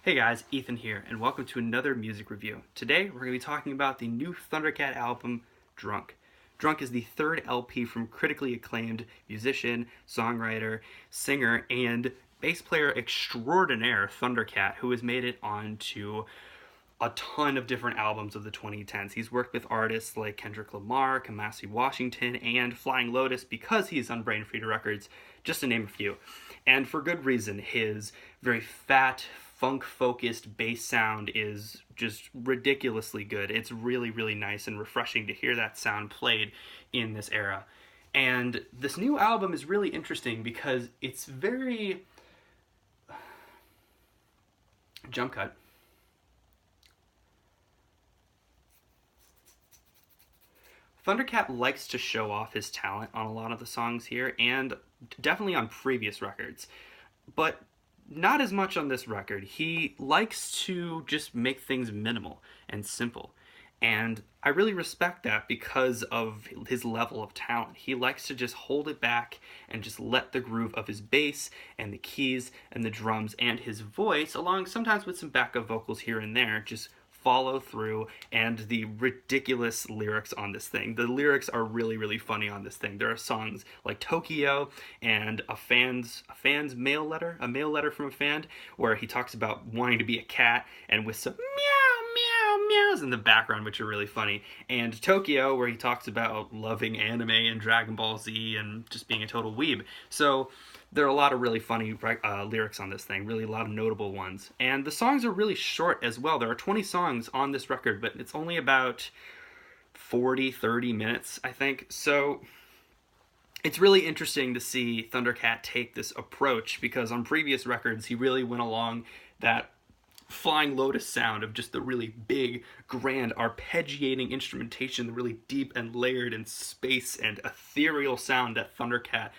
Hey guys, Ethan here, and welcome to another music review. Today, we're going to be talking about the new Thundercat album, Drunk. Drunk is the third LP from critically acclaimed musician, songwriter, singer, and bass player extraordinaire Thundercat, who has made it onto a ton of different albums of the 2010s. He's worked with artists like Kendrick Lamar, Kamasi Washington, and Flying Lotus because he's on Brain Freeder Records, just to name a few. And for good reason. His very fat, funk-focused bass sound is just ridiculously good. It's really, really nice and refreshing to hear that sound played in this era. And this new album is really interesting because it's very jump cut. Thundercat likes to show off his talent on a lot of the songs here, and definitely on previous records, but not as much on this record. He likes to just make things minimal and simple, and I really respect that because of his level of talent. He likes to just hold it back and just let the groove of his bass and the keys and the drums and his voice, along sometimes with some backup vocals here and there, just follow through, and the ridiculous lyrics on this thing. The lyrics are really, really funny on this thing. There are songs like Tokyo and a fan's mail letter, a mail letter from a fan, where he talks about wanting to be a cat and with some meow, meow, meows in the background, which are really funny. And Tokyo, where he talks about loving anime and Dragon Ball Z and just being a total weeb. So there are a lot of really funny lyrics on this thing, really a lot of notable ones. And the songs are really short as well. There are 20 songs on this record, but it's only about 30 minutes, I think. So it's really interesting to see Thundercat take this approach, because on previous records, he really went along that Flying Lotus sound of just the really big, grand, arpeggiating instrumentation, the really deep and layered and space and ethereal sound that Thundercat,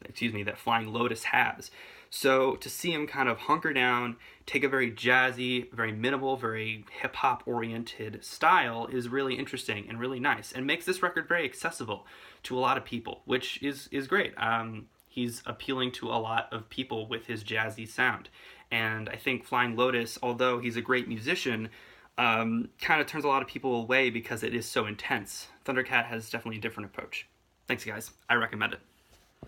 that Flying Lotus has. So to see him kind of hunker down, take a very jazzy, very minimal, very hip-hop oriented style is really interesting and really nice, and makes this record very accessible to a lot of people, which is great. He's appealing to a lot of people with his jazzy sound. And I think Flying Lotus, although he's a great musician, kind of turns a lot of people away because it is so intense. Thundercat has definitely a different approach. Thanks, guys. I recommend it.